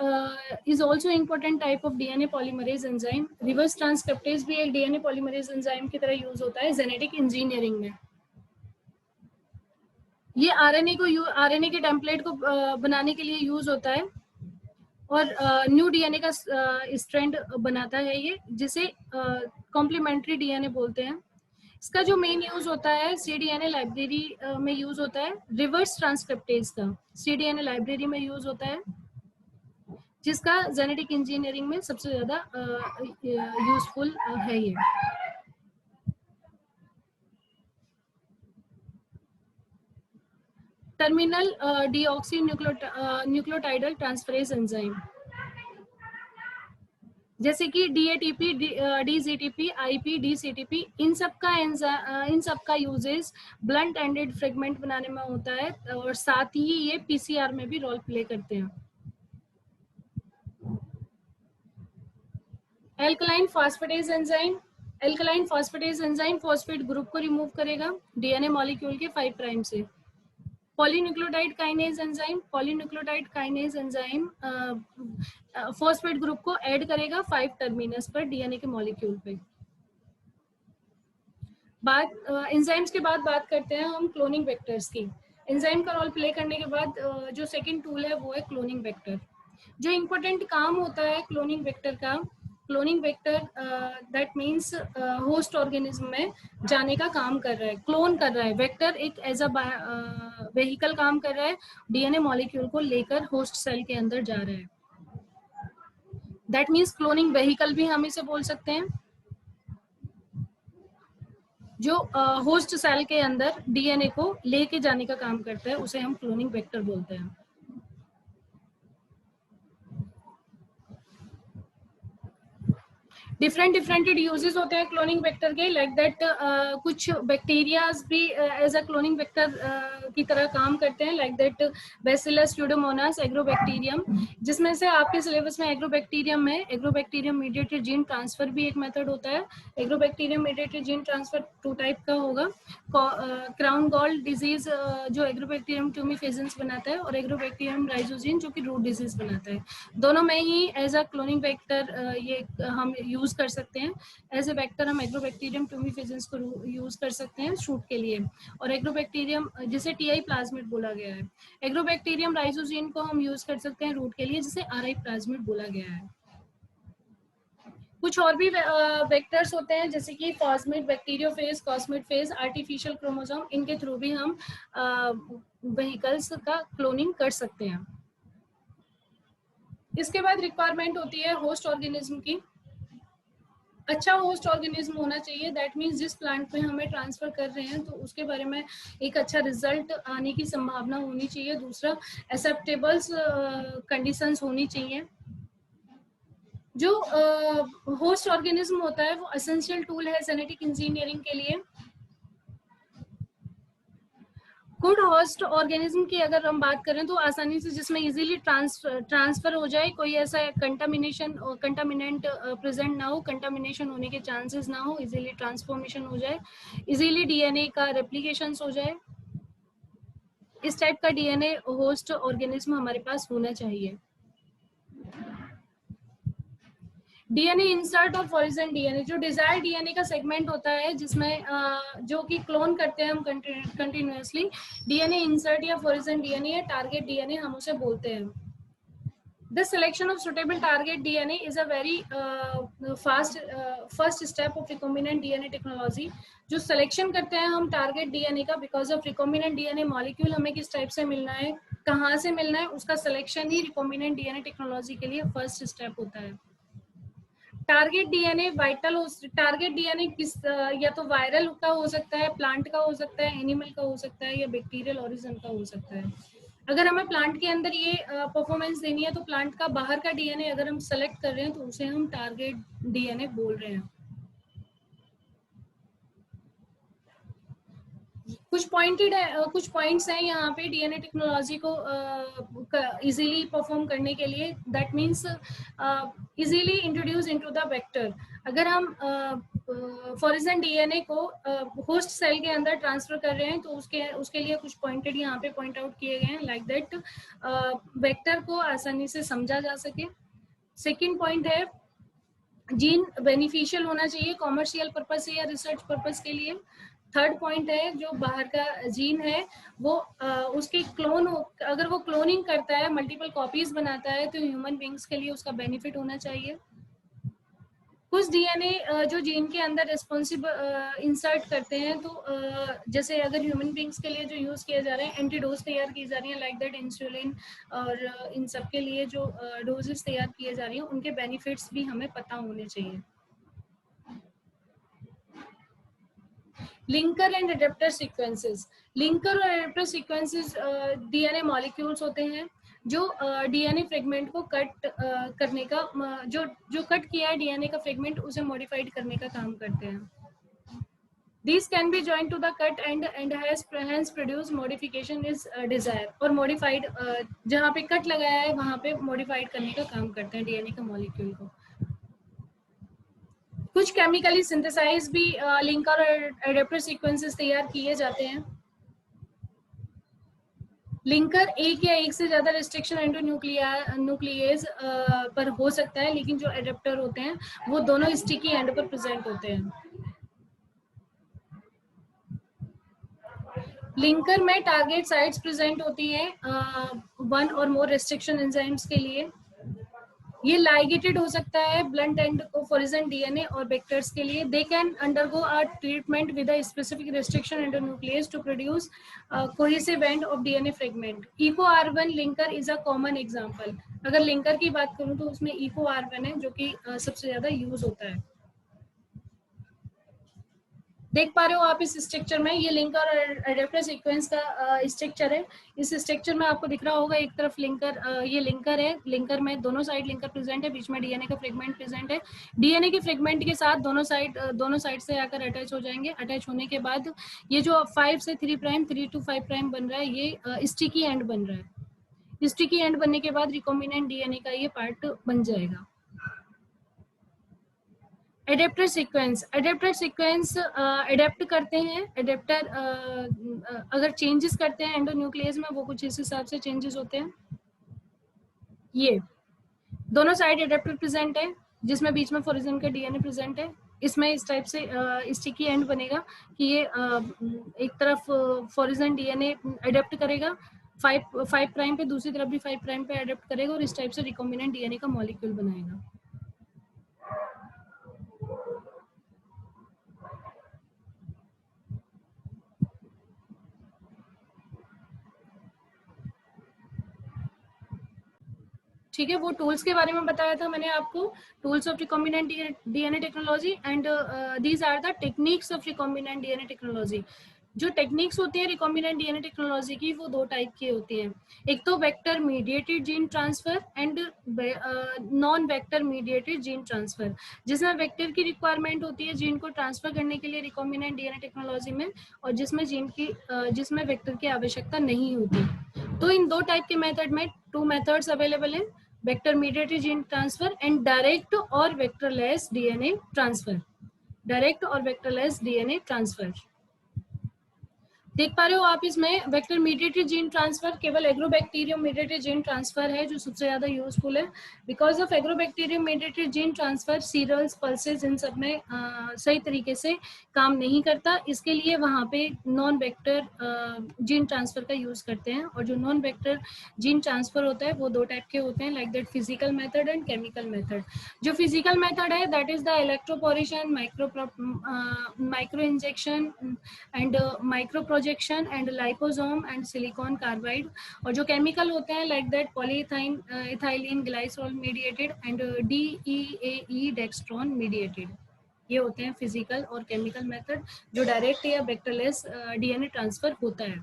is also important type of DNA polymerase enzyme. reverse transcriptase भी एक DNA polymerase enzyme की तरह यूज होता है जेनेटिक इंजीनियरिंग में। ये आरएनए के टेम्पलेट को बनाने के लिए यूज होता है और न्यू डीएनए का स्ट्रैंड बनाता है ये, जिसे कॉम्प्लीमेंट्री डीएनए बोलते हैं। इसका जो मेन यूज होता है सीडीएनए लाइब्रेरी में यूज होता है। रिवर्स ट्रांसक्रिप्टेज का सीडीएनए लाइब्रेरी में यूज होता है, जिसका जेनेटिक इंजीनियरिंग में सबसे ज्यादा यूजफुल है ये। टर्मिनल डीऑक्सी न्यूक्लियोटाइडल ट्रांसफरेज एंजाइम, जैसे कि डीएटीपी, डीजीटीपी, आईपी, डीसीटीपी, इन सब का यूजेस ब्लंट एंडेड फ्रेगमेंट बनाने में होता है और साथ ही ये पीसीआर में भी रोल प्ले करते हैं। Alkaline phosphatase enzyme, alkaline phosphatase enzyme phosphate group को रिमूव करेगा डीएनए मॉलिक्यूल के 5 प्राइम से। Polynucleotide kinase enzyme, polynucleotide kinase enzyme phosphate group को ऐड करेगा 5 टर्मिनस पर डीएनए के मॉलिक्यूल पे। बात एंजाइम्स के बाद बात करते हैं हम क्लोनिंग वेक्टर्स की। एंजाइम का रोल प्ले करने के बाद जो सेकंड टूल है वो है क्लोनिंग वेक्टर। जो इम्पोर्टेंट काम होता है क्लोनिंग वेक्टर का, cloning vector that means host organism में जाने का काम कर रहा है, क्लोन कर रहा है। वेक्टर एक एज अ व्हीकल काम कर रहा है, डीएनए मॉलिक्यूल को लेकर होस्ट सेल के अंदर जा रहा है। दैट मीन्स क्लोनिंग व्हीकल भी हम इसे बोल सकते हैं। जो होस्ट सेल के अंदर डीएनए को लेके जाने का काम करता है उसे हम क्लोनिंग वेक्टर बोलते हैं। डिफरेंट यूजेस होते हैं क्लोनिंग वेक्टर के, लाइक दैट कुछ बैक्टीरियाज भी एज अ क्लोनिंग वेक्टर की तरह काम करते हैं, like that bacillus Pseudomonas agrobacterium, जिसमें से आपके सिलेबस में एग्रोबैक्टीरियम है। एग्रोबैक्टीरियम मीडिएटेड जीन ट्रांसफर भी एक मेथड होता है। Agrobacterium mediated gene transfer 2 type का होगा। क्राउन गॉल डिजीज जो एग्रोबैक्टीरियम ट्यूमिफेजेंस बनाता है, और एग्रोबैक्टीरियम राइजोजीन जो कि रूट डिजीज बनाता है। दोनों में ही एज अ क्लोनिंग वेक्टर ये हम यूज कर सकते हैं। एज ए वेक्टर हम एग्रोबैक्टीरियम ट्यूमिफेजेंस को यूज कर सकते हैं शूट के लिए, और एग्रोबैक्टीरियम जिसे टीआई प्लाज्मिड बोला गया है। एग्रोबैक्टीरियम राइजोजीन को हम यूज कर सकते हैं रूट के लिए, जिसे आरआई प्लाज्मिड बोला गया है। कुछ और भी वेक्टर्स होते हैं जैसे कि plasmid, bacteriophage, cosmid phase, artificial chromosome, इनके थ्रू भी हम व्हीकल्स का क्लोनिंग कर सकते हैं। इसके बाद रिक्वायरमेंट होती है होस्ट ऑर्गेनिज्म की। अच्छा होस्ट ऑर्गेनिज्म होना चाहिए, दैट मीन्स जिस प्लांट में हमें ट्रांसफर कर रहे हैं तो उसके बारे में एक अच्छा रिजल्ट आने की संभावना होनी चाहिए। दूसरा, एक्सेप्टेबल्स कंडीशंस होनी चाहिए। जो होस्ट ऑर्गेनिज्म होता है वो एसेंशियल टूल है जेनेटिक इंजीनियरिंग के लिए। गुड होस्ट ऑर्गेनिज्म की अगर हम बात करें तो आसानी से जिसमें इजीली ट्रांसफर हो जाए, कोई ऐसा कंटामिनेंट प्रेजेंट ना हो, कंटामिनेशन होने के चांसेस ना हो, इजीली ट्रांसफॉर्मेशन हो जाए, इजीली डीएनए का रेप्लिकेशन हो जाए। इस टाइप का डीएनए होस्ट ऑर्गेनिज्म हमारे पास होना चाहिए। डीएनए इंसर्ट और फॉरिजन डीएनए, जो डिजायर डीएनए का सेगमेंट होता है जिसमें जो कि क्लोन करते हैं हम कंटिन्यूअसली, डीएनए इंसर्ट या फॉरिजन डीएनए या टारगेट डीएनए हम उसे बोलते हैं। The selection of suitable target DNA is a very first step of recombinant DNA technology. जो सिलेक्शन करते हैं हम टारगेट डीएनए का, because of recombinant DNA molecule हमें किस टाइप से मिलना है, कहाँ से मिलना है, उसका सिलेक्शन ही रिकॉम्बिनेंट डीएनए टेक्नोलॉजी के लिए फर्स्ट स्टेप होता है। टारगेट डीएनए वाइटल हो, टारगेट डीएनए किस या तो वायरल का हो सकता है, प्लांट का हो सकता है, एनिमल का हो सकता है, या बैक्टीरियल ओरिजिन का हो सकता है। अगर हमें प्लांट के अंदर ये परफॉर्मेंस देनी है तो प्लांट का बाहर का डीएनए अगर हम सेलेक्ट कर रहे हैं तो उसे हम टारगेट डीएनए बोल रहे हैं। कुछ कुछ पॉइंट्स हैं यहाँ पे डीएनए टेक्नोलॉजी को इजीली परफॉर्म करने के लिए, that means easily introduce into the vector. अगर हम फॉरिजन डीएनए को होस्ट सेल के अंदर ट्रांसफर कर रहे हैं तो उसके लिए कुछ पॉइंटेड यहाँ पे पॉइंट आउट किए गए हैं, लाइक दैट वेक्टर को आसानी से समझा जा सके। सेकेंड पॉइंट है जीन बेनिफिशियल होना चाहिए कॉमर्शियल पर्पज से या रिसर्च पर्पज के लिए। थर्ड पॉइंट है जो बाहर का जीन है वो उसके अगर वो क्लोनिंग करता है, मल्टीपल कॉपीज बनाता है, तो ह्यूमन बींग्स के लिए उसका बेनिफिट होना चाहिए। कुछ डीएनए जो जीन के अंदर रिस्पॉन्सिबल इंसर्ट करते हैं, तो जैसे अगर ह्यूमन बींग्स के लिए जो यूज किए जा रहे हैं, एंटीडोज तैयार की जा रही है, लाइक दैट इंसुलिन, और इन सब के लिए जो डोजेस तैयार किए जा रही हैं उनके बेनिफिट्स भी हमें पता होने चाहिए। Linker and adapter sequences, linker और एडेप्टर सीक्वेंसेस डीएनए मॉलिक्यूल्स होते हैं जो डीएनए फ्रेगमेंट को कट करने का जो कट किया है डीएनए का फ्रेगमेंट उसे मॉडिफाइड करने का काम करते हैं। These can be joined to the cut and hence produce modification is desired, और modified जहाँ पे कट लगाया है वहाँ पे modified करने का काम करते हैं डीएनए का मॉलिक्यूल को। कुछ केमिकली सिंथेसाइज भी लिंकर और एडेप्टर सीक्वेंसेस तैयार किए जाते हैं। लिंकर एक या एक से ज्यादा रेस्ट्रिक्शन एंडोन्यूक्लियेज पर हो सकता है, लेकिन जो एडेप्टर होते हैं वो दोनों स्टिकी एंड पर प्रेजेंट होते हैं। लिंकर में टारगेट साइट्स प्रेजेंट होती है वन और मोर रेस्ट्रिक्शन एंजाइम्स के लिए। ये लाइगेटेड हो सकता है ब्लंट एंड कोफोरिजन डीएनए और वेक्टर्स के लिए। They can undergo a treatment with a specific restriction endonuclease to produce cohesive end of DNA fragment. Eco R1 linker is a common example. अगर लिंकर की बात करूं तो उसमें इको R1 है जो कि सबसे ज्यादा यूज होता है। देख पा रहे हो आप इस स्ट्रक्चर में, ये लिंकर और एडेप्टर सीक्वेंस का स्ट्रक्चर है। इस स्ट्रक्चर में आपको दिख रहा होगा एक तरफ लिंकर, ये लिंकर है, लिंकर में दोनों साइड लिंकर प्रेजेंट है, बीच में डीएनए का फ्रेगमेंट प्रेजेंट है। डीएनए के फ्रेगमेंट के साथ दोनों साइड से आकर अटैच हो जाएंगे। अटैच होने के बाद ये जो 5 से 3 प्राइम 3 to 5 प्राइम बन रहा है, ये स्टिकी एंड बन रहा है। स्टिकी एंड बनने के बाद रिकॉम्बिनेंट डीएनए का ये पार्ट बन जाएगा। Adaptor sequence, adaptor sequence adapt करते हैं। एडेप्टर अगर चेंजेस करते हैं एंडोन्यूक्लियस में, वो कुछ इस हिसाब से चेंजेस होते हैं। ये दोनों साइड एडेप्टर प्रेजेंट है, जिसमें बीच में फोरिजन का डीएनए प्रेजेंट है। इसमें इस टाइप से स्टिकी एंड बनेगा कि ये एक तरफ फोरिजन डीएनए एडेप्ट करेगा 5 प्राइम पे, दूसरी तरफ भी 5 प्राइम पे एडेप्ट करेगा और इस टाइप से रिकॉम्बिनेंट डीएनए का मॉलिक्यूल बनाएगा। ठीक है, वो टूल्स के बारे में बताया था मैंने आपको, tools of recombinant DNA technology and these are the techniques of recombinant DNA technology. जो टेक्निक्स होती है रिकॉम्बिनेंट डीएनए टेक्नोलॉजी की, वो 2 टाइप की होती हैं। एक तो vector mediated gene transfer and non vector mediated gene transfer, जिसमें वेक्टर की रिक्वायरमेंट होती है जीन को ट्रांसफर करने के लिए रिकॉम्बिनेंट डीएनए टेक्नोलॉजी में, और जिसमें वेक्टर की आवश्यकता नहीं होती। तो इन 2 टाइप के मेथड में 2 मेथड्स अवेलेबल है, vector mediated gene transfer and direct और वेक्टरलेस डीएनए ट्रांसफर। डायरेक्ट और वेक्टरलेस डीएनए ट्रांसफर देख पा रहे हो आप। इसमें वेक्टर मीडिएटेड जीन ट्रांसफर केवल एग्रोबैक्टीरियम मीडिएटेड जीन ट्रांसफर है जो सबसे ज्यादा यूजफुल है। Because of Agrobacterium mediated gene transfer cereals pulses इन सब में सही तरीके से काम नहीं करता, इसके लिए वहां पे नॉन वेक्टर जीन ट्रांसफर का यूज करते हैं। और जो नॉन वेक्टर जीन ट्रांसफर होता है वो 2 टाइप के होते हैं, like that physical method and chemical method. जो फिजिकल मेथड है that is the electroporation, micro injection and micro projection and liposome and silicon carbide. और जो केमिकल होते हैं like that polythene ethylene glycol mediated and DEAE dextran mediated. ये होते हैं फिजिकल और केमिकल मेथड जो डायरेक्ट या वेक्टरलेस डीएनए ट्रांसफर होता है।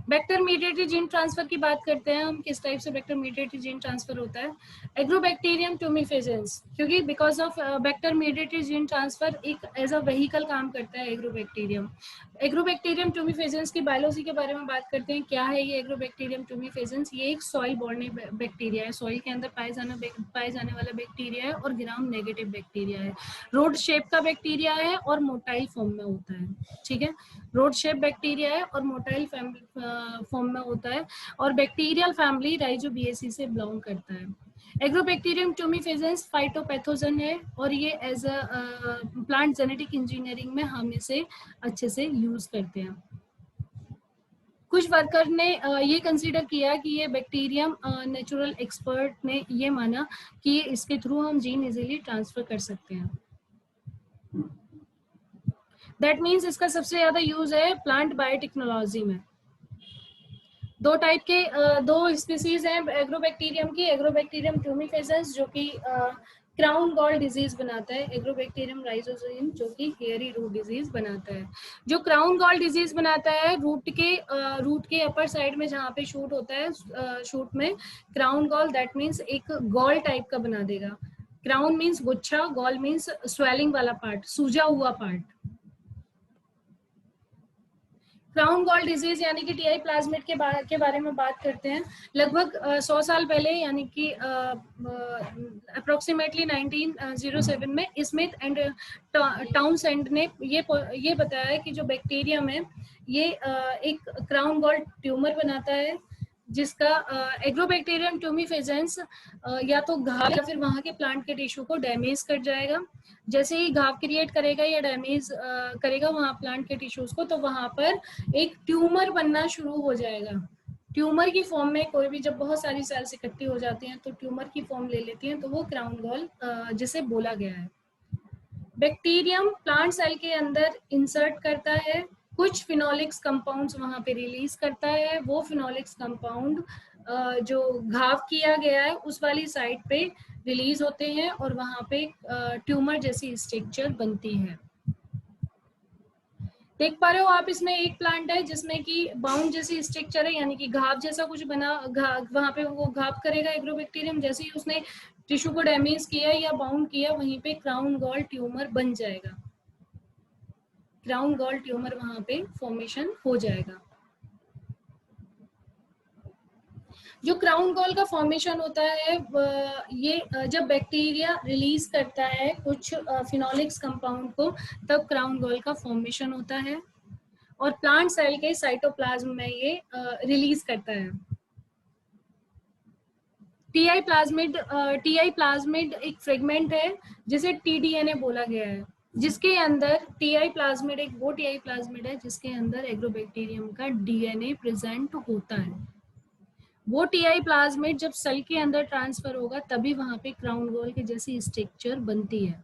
वेक्टर मीडिएटेड जीन ट्रांसफर की बात करते हैं हम, किस टाइप से वेक्टर मीडिएटेड जीन ट्रांसफर होता है। एग्रोबैक्टीरियम ट्यूमिफेजेंस, क्योंकि because of vector mediated gene transfer एक एज अ व्हीकल काम करता है एग्रोबैक्टीरियम। एग्रोबैक्टीरियम ट्यूमिफेजेंस की बायोलॉजी के बारे में बात करते हैं। क्या है ये एग्रोबैक्टीरियम ट्यूमिफेजेंस? ये एक सॉइल बॉर्न बैक्टीरिया है, सॉइल के अंदर पाए जाने वाला बैक्टीरिया है और ग्राम नेगेटिव बैक्टीरिया है। रोड शेप का बैक्टीरिया है और मोटाइल फॉर्म में होता है। ठीक है, रोड शेप बैक्टीरिया है और मोटाइल फॉर्म में होता है और बैक्टीरियल फैमिली राइजोबिएसी से बिलोंग करता है। एग्रोबैक्टीरियम ट्यूमिफेजेंस फाइटोपैथोजन है और ये as a plant genetic engineering में हम इसे अच्छे से यूज करते हैं। कुछ वर्कर ने ये कंसीडर किया कि ये बैक्टीरियम नेचुरल एक्सपर्ट ने ये माना कि इसके थ्रू हम जीन इजीली ट्रांसफर कर सकते हैं। दैट मीन्स इसका सबसे ज्यादा यूज है प्लांट बायोटेक्नोलॉजी में। 2 टाइप के 2 स्पीसीज हैं एग्रोबैक्टीरियम की। एग्रोबैक्टीरियम ट्यूमिफेजेंस जो कि क्राउन गॉल डिजीज बनाता है, एग्रोबैक्टीरियम राइजोजियम जो कि हेयरी रूट डिजीज बनाता है। जो क्राउन गॉल डिजीज बनाता है, रूट के अपर साइड में जहाँ पे शूट होता है, शूट में क्राउन गॉल, दैट मीन्स एक गॉल टाइप का बना देगा। क्राउन मीन्स गुच्छा, गॉल मीन्स स्वेलिंग वाला पार्ट, सूजा हुआ पार्ट। क्राउन गॉल डिजीज यानी कि टीआई प्लाज्मिड के बारे में बात करते हैं। लगभग 100 साल पहले यानी कि अप्रोक्सीमेटली 1907 में स्मिथ एंड टाउनसेंड ने ये बताया कि जो बैक्टीरियम है ये एक क्राउन गॉल ट्यूमर बनाता है, जिसका एग्रोबैक्टीरियम ट्यूमिफेजेंस या तो घाव या फिर वहां के प्लांट के टिश्यू को डैमेज कर जाएगा। जैसे ही घाव क्रिएट करेगा या डैमेज करेगा वहां प्लांट के टिश्यूज को, तो वहां पर एक ट्यूमर बनना शुरू हो जाएगा। ट्यूमर की फॉर्म में कोई भी जब बहुत सारी सेल्स इकट्ठी हो जाती हैं तो ट्यूमर की फॉर्म ले लेती हैं, तो वो क्राउन गॉल जिसे बोला गया है। बैक्टीरियम प्लांट सेल के अंदर इंसर्ट करता है, कुछ फिनोलिक्स कंपाउंड्स वहां पे रिलीज करता है। वो फिनोलिक्स कंपाउंड जो घाव किया गया है उस वाली साइड पे रिलीज होते हैं और वहां पे ट्यूमर जैसी स्ट्रक्चर बनती है। देख पा रहे हो आप, इसमें एक प्लांट है जिसमें कि बाउंड जैसी स्ट्रक्चर है, यानी कि घाव जैसा कुछ बना, वहां पे वो घाव करेगा एग्रोबैक्टीरियम, जैसे ही उसने टिश्यू को डैमेज किया या बाउंड किया वहीं पे क्राउन गॉल ट्यूमर बन जाएगा। क्राउन गॉल ट्यूमर वहां पे फॉर्मेशन हो जाएगा। जो क्राउन गॉल का फॉर्मेशन होता है ये जब बैक्टीरिया रिलीज करता है कुछ फिनोलिक्स कंपाउंड को, तब क्राउन गॉल का फॉर्मेशन होता है और प्लांट सेल के साइटोप्लाज्म में ये रिलीज करता है। टीआई प्लाज्मिड एक फ्रेगमेंट है जिसे टीडीएनए बोला गया है, जिसके अंदर टीआई प्लाज्मिड एक वो टीआई प्लाज्मिड है जिसके अंदर एग्रोबैक्टीरियम का डीएनए प्रेजेंट होता है। वो टीआई प्लाज्मिड जब सेल के अंदर ट्रांसफर होगा तभी वहां पे क्राउन गॉल की जैसी स्ट्रक्चर बनती है।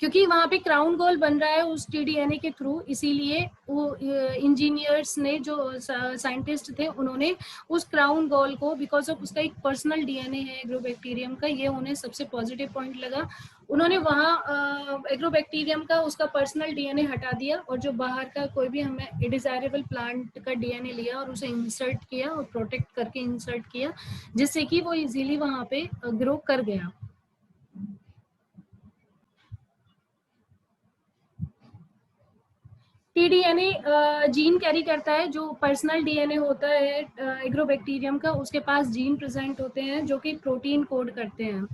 क्योंकि वहां पे क्राउन गॉल बन रहा है उस टीडीएनए के थ्रू, इसीलिए वो इंजीनियर्स ने, जो साइंटिस्ट थे, उन्होंने उस क्राउन गॉल को, बिकॉज ऑफ उसका एक पर्सनल डीएनए है एग्रोबैक्टीरियम का, ये उन्हें सबसे पॉजिटिव पॉइंट लगा। उन्होंने वहाँ एग्रोबैक्टीरियम का उसका पर्सनल डीएनए हटा दिया और जो बाहर का कोई भी हमें डिजायरेबल प्लांट का डीएनए लिया और उसे इंसर्ट किया और प्रोटेक्ट करके इंसर्ट किया, जिससे कि वो इजीली वहां पे ग्रो कर गया। टीडीएनए जीन कैरी करता है, जो पर्सनल डीएनए होता है एग्रोबैक्टीरियम का, उसके पास जीन प्रेजेंट होते हैं जो कि प्रोटीन कोड करते हैं।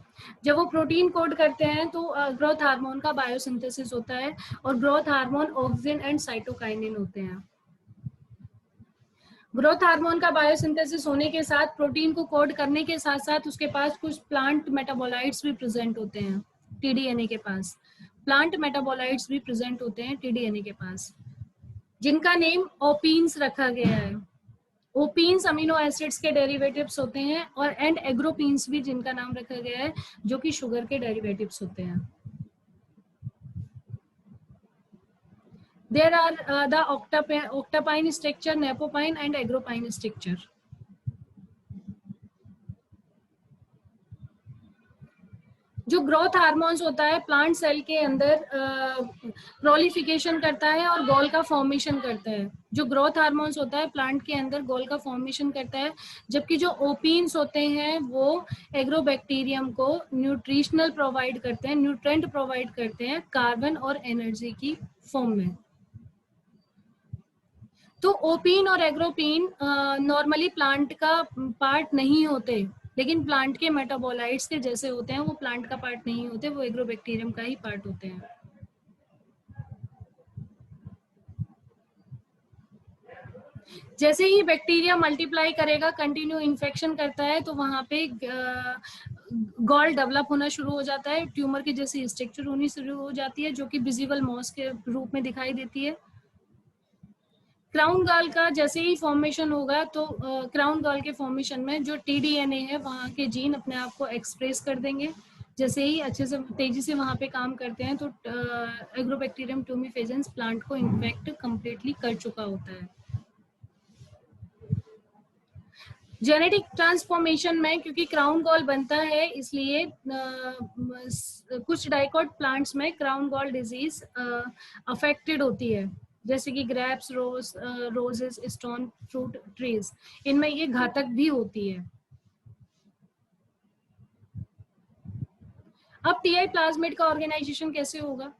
जब वो प्रोटीन कोड करते हैं तो ग्रोथ हार्मोन का बायोसिंथेसिस होता है और growth hormone auxin and cytokinin होते हैं। ग्रोथ हार्मोन का बायोसिंथेसिस होने के साथ प्रोटीन को कोड करने के साथ साथ उसके पास कुछ प्लांट मेटाबोलाइट्स भी प्रेजेंट होते हैं टीडीएनए के पास। प्लांट मेटाबोलाइट्स भी प्रेजेंट होते हैं टीडीएनए के पास, जिनका नेम ओपीन्स रखा गया है। ओपीन्स अमीनो एसिड्स के डेरिवेटिव्स होते हैं और एंड एग्रोपीन्स भी जिनका नाम रखा गया है, जो कि शुगर के डेरिवेटिव्स होते हैं। There are the octapine structure, napopine and agropine structure. जो ग्रोथ हार्मोन्स होता है प्लांट सेल के अंदर प्रोलिफिकेशन करता है और गॉल का फॉर्मेशन करता है। जो ग्रोथ हार्मोन्स होता है प्लांट के अंदर गॉल का फॉर्मेशन करता है, जबकि जो ओपीन्स होते हैं वो एग्रोबैक्टीरियम को न्यूट्रिशनल प्रोवाइड करते हैं, न्यूट्रेंट प्रोवाइड करते हैं कार्बन और एनर्जी की फॉर्म में। तो ओपीन और एग्रोपीन नॉर्मली प्लांट का पार्ट नहीं होते, लेकिन प्लांट के मेटाबोलाइट्स के जैसे होते हैं। वो प्लांट का पार्ट नहीं होते, वो एग्रोबैक्टीरियम का ही पार्ट होते हैं। जैसे ही बैक्टीरिया मल्टीप्लाई करेगा, कंटिन्यू इन्फेक्शन करता है, तो वहां पे गॉल डेवलप होना शुरू हो जाता है, ट्यूमर की जैसी स्ट्रक्चर होनी शुरू हो जाती है, जो कि विजिबल मॉस के रूप में दिखाई देती है। क्राउन गॉल का जैसे ही फॉर्मेशन होगा तो क्राउन गॉल के फॉर्मेशन में जो टीडीएनए है वहाँ के जीन अपने आप को एक्सप्रेस कर देंगे। जैसे ही अच्छे से तेजी से वहाँ पे काम करते हैं तो एग्रोबैक्टीरियम ट्यूमिफेजेंस प्लांट को इन्फेक्ट कंप्लीटली कर चुका होता है। जेनेटिक ट्रांसफॉर्मेशन में क्योंकि क्राउन गॉल बनता है, इसलिए कुछ डाइकोट प्लांट्स में क्राउन गॉल डिजीज अफेक्टेड होती है, जैसे कि grapes, roses, stone fruit trees, इनमें ये घातक भी होती है। अब टीआई प्लाज्मिड का ऑर्गेनाइजेशन कैसे होगा?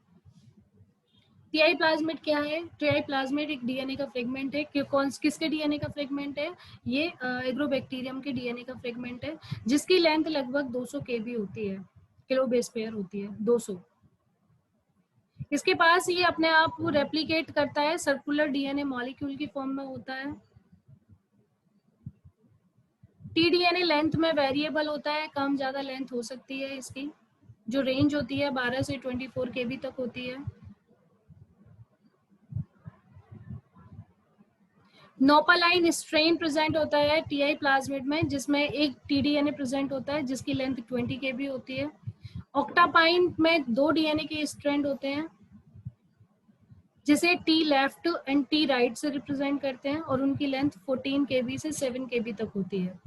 टीआई प्लाज्मिड क्या है? टीआई प्लाज्मिड एक डीएनए का फ्रेगमेंट है कि किसके डीएनए का फ्रेगमेंट है? ये एग्रोबैक्टीरियम के डीएनए का फ्रेगमेंट है, जिसकी लेंथ लगभग 200 केबी होती है, किलो बेस पेयर होती है 200। इसके पास ये अपने आप को रेप्लिकेट करता है, सर्कुलर डीएनए मॉलिक्यूल की फॉर्म में होता है। टीडीएनए लेंथ में वेरिएबल होता है, कम ज्यादा लेंथ हो सकती है इसकी, जो रेंज होती है 12 से 24 केबी तक होती है। नोपालाइन स्ट्रेन प्रेजेंट होता है टीआई प्लाज्मिड में, जिसमें एक टीडीएनए प्रेजेंट होता है जिसकी लेंथ 20 केबी होती है। ऑक्टापाइन में 2 डीएनए के स्ट्रैंड होते हैं, जिसे T left and T right से रिप्रेजेंट करते हैं, और उनकी लेंथ 14 केबी से 7 केबी तक होती है।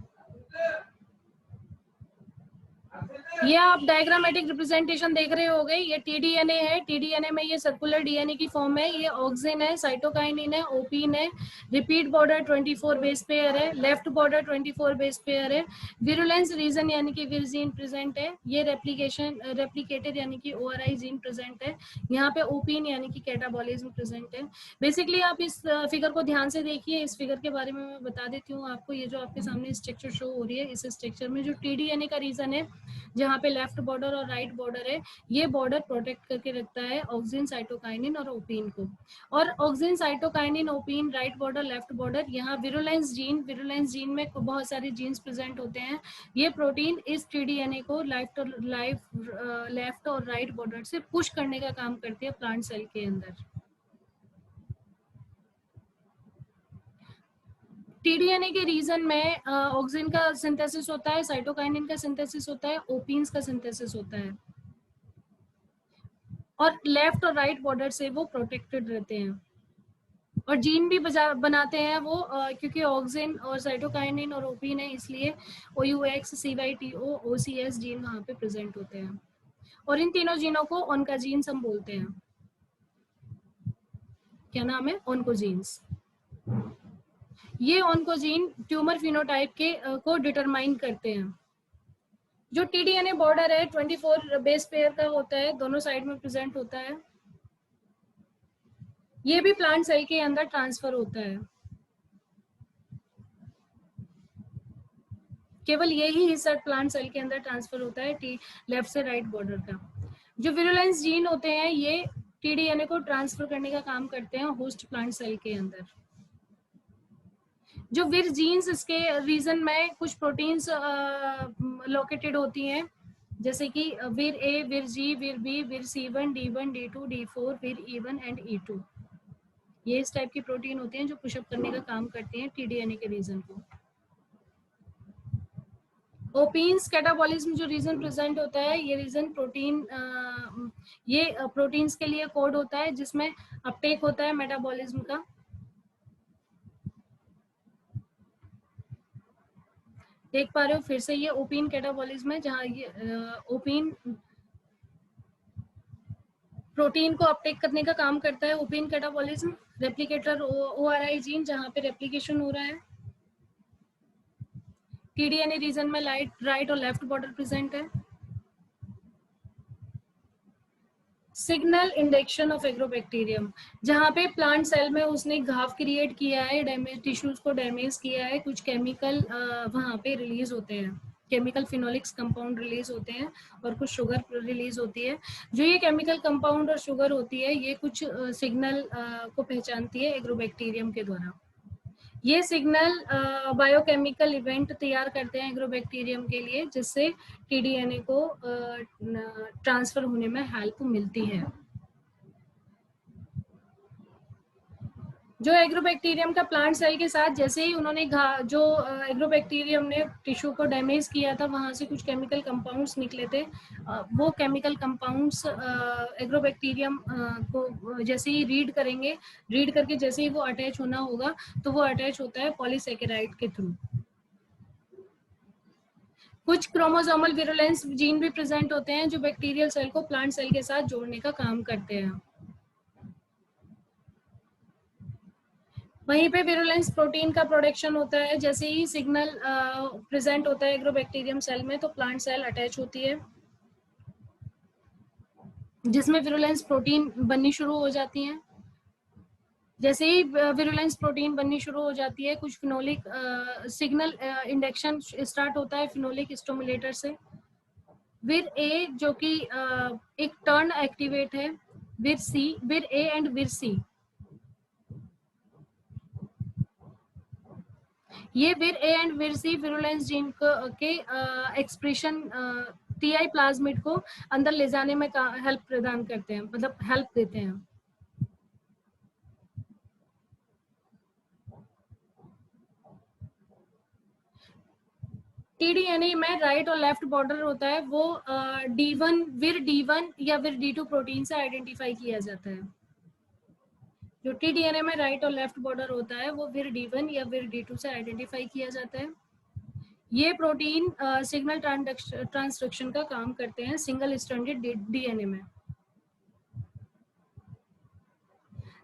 ये आप डायग्रामेटिक रिप्रेजेंटेशन देख रहे होगे, ये टीडीएनए है। टीडीएनए में ये सर्कुलर डीएनए की फॉर्म है, ये ऑक्सिन है, साइटोकाइनिन है, ओपीन है, रिपीट बॉर्डर 24 बेस पेयर है, लेफ्ट बॉर्डर 24 बेस पेयर है, विरुलेंस रीजन यानी कि विर जीन प्रेजेंट है, ये रेप्लिकेटेड यानी कि ओआरआई जीन प्रेजेंट है, यहाँ पे ओपीन यानी कि कैटाबॉलिज्म प्रेजेंट है। बेसिकली आप इस फिगर को ध्यान से देखिए, इस फिगर के बारे में मैं बता देती हूँ आपको। ये जो आपके सामने स्ट्रक्चर शो हो रही है, इस स्ट्रक्चर में जो टीडीएनए का रीजन है, जहाँ पे लेफ्ट बॉर्डर और राइट बॉर्डर है, ये बॉर्डर प्रोटेक्ट करके रखता है ऑक्सिन, साइटोकाइनिन और ओपीन को। और auxin, cytokinin, opine, right border, left border, यहाँ विरुलेंस जीन में बहुत सारे जीन्स प्रेजेंट होते हैं। ये प्रोटीन इस टीडीएनए को लेफ्ट और राइट बॉर्डर से पुश करने का काम करती है प्लांट सेल के अंदर। टीडीएनए के रीजन में ऑक्सिन का सिंथेसिस होता है, साइटोकाइनिन का सिंथेसिस होता है, ओपीन्स का सिंथेसिस होता है, और लेफ्ट और राइट बॉर्डर से वो प्रोटेक्टेड रहते हैं। और जीन भी बनाते हैं वो, क्योंकि ऑक्सिन और साइटोकाइनिन और ओपीन है, इसलिए OUX, CYTO, OCS जीन वहां पे प्रेजेंट होते हैं। और इन तीनों जीनों को ऑनकाजीन्स हम बोलते हैं। क्या नाम है? ऑनकोजीन्स। ये ऑनकोजीन ट्यूमर फिनोटाइप के को डिटरमाइन करते हैं। जो टीडीएनए बॉर्डर है 24 बेस पेयर का होता है, दोनों साइड में प्रेजेंट होता है। ये भी प्लांट सेल के अंदर ट्रांसफर होता है, केवल यही हिस्सा प्लांट सेल के अंदर ट्रांसफर होता है, लेफ्ट से राइट बॉर्डर का। जो विरुलेंस जीन होते हैं, ये टीडीएनए को ट्रांसफर करने का काम करते हैं होस्ट प्लांट सेल के अंदर। जो विर जीन्स, इसके रीजन में कुछ प्रोटीन्स लोकेटेड होती हैं, जैसे कि विर ए, विर जी, विर बी, विर C1, D1, D2, D4, विर E1 एंड E2। ये इस टाइप की प्रोटीन होती हैं जो पुशअप करने का काम करती हैं टीडीएनए के रीजन को। ओपीन्स कैटाबॉलिज्म जो रीजन प्रेजेंट होता है, ये रीजन प्रोटीन्स के लिए कोड होता है, जिसमें अपटेक होता है मेटाबॉलिज्म का। देख पा रहे हो फिर से, ये ओपीन कैटाबॉलिज्म है, जहाँ ये ओपीन प्रोटीन को अपटेक करने का काम करता है। Open catabolism, replicator ORI gene, जहाँ पे रेप्लिकेशन हो रहा है। टीडीएनए रीजन में राइट और लेफ्ट बॉर्डर प्रेजेंट है। सिग्नल इंडेक्शन ऑफ एग्रोबैक्टीरियम, जहाँ पे प्लांट सेल में उसने घाव क्रिएट किया है, डैमेज टिश्यूज को डैमेज किया है, कुछ केमिकल वहाँ पे रिलीज होते हैं, केमिकल फिनोलिक्स कंपाउंड रिलीज होते हैं, और कुछ शुगर रिलीज होती है। जो ये केमिकल कंपाउंड और शुगर होती है, ये कुछ सिग्नल को पहचानती है एग्रोबैक्टीरियम के द्वारा। ये सिग्नल बायोकेमिकल इवेंट तैयार करते हैं एग्रोबैक्टीरियम के लिए, जिससे टीडीएनए को ट्रांसफर होने में हेल्प मिलती है। जो एग्रोबैक्टीरियम का प्लांट सेल के साथ जैसे ही उन्होंने जो एग्रोबैक्टीरियम ने टिश्यू को डैमेज किया था, वहां से कुछ केमिकल कंपाउंड्स निकले थे। वो केमिकल कंपाउंड्स एग्रोबैक्टीरियम को जैसे ही रीड करके जैसे ही वो अटैच होना होगा, तो वो अटैच होता है पॉलीसेकेराइड के थ्रू। कुछ क्रोमोसोमल विरुलेंस जीन भी प्रेजेंट होते हैं, जो बैक्टीरियल सेल को प्लांट सेल के साथ जोड़ने का काम करते हैं। वहीं पे विरुलेंस प्रोटीन का प्रोडक्शन होता है, जैसे ही सिग्नल प्रेजेंट होता है एग्रोबैक्टीरियम सेल में, तो प्लांट सेल अटैच होती है। जिसमें विरुलेंस प्रोटीन बननी शुरू हो जाती हैं। जैसे ही विरुलेंस प्रोटीन बननी शुरू हो जाती है, कुछ फिनोलिक सिग्नल इंडक्शन स्टार्ट होता है फिनोलिक स्टिमुलेटर से। विर ए जो कि एक टर्न एक्टिवेट है, विर ए एंड विर सी। ये विर ए एंड विर सी विरुलेंस जीन के एक्सप्रेशन टीआई प्लाज्मिड को अंदर ले जाने में हेल्प प्रदान करते हैं, मतलब हेल्प देते हैं। टीडीएनए में राइट और लेफ्ट बॉर्डर होता है, वो D1 विर D1 या विर D2 प्रोटीन से आइडेंटिफाई किया जाता है। जो टीडीएनए में राइट और लेफ्ट बॉर्डर होता है वो विर D1 या विर D2 से आइडेंटिफाई किया जाता है। ये प्रोटीन सिग्नल ट्रांसडक्शन का काम करते हैं सिंगल स्ट्रैंडेड डीएनए में।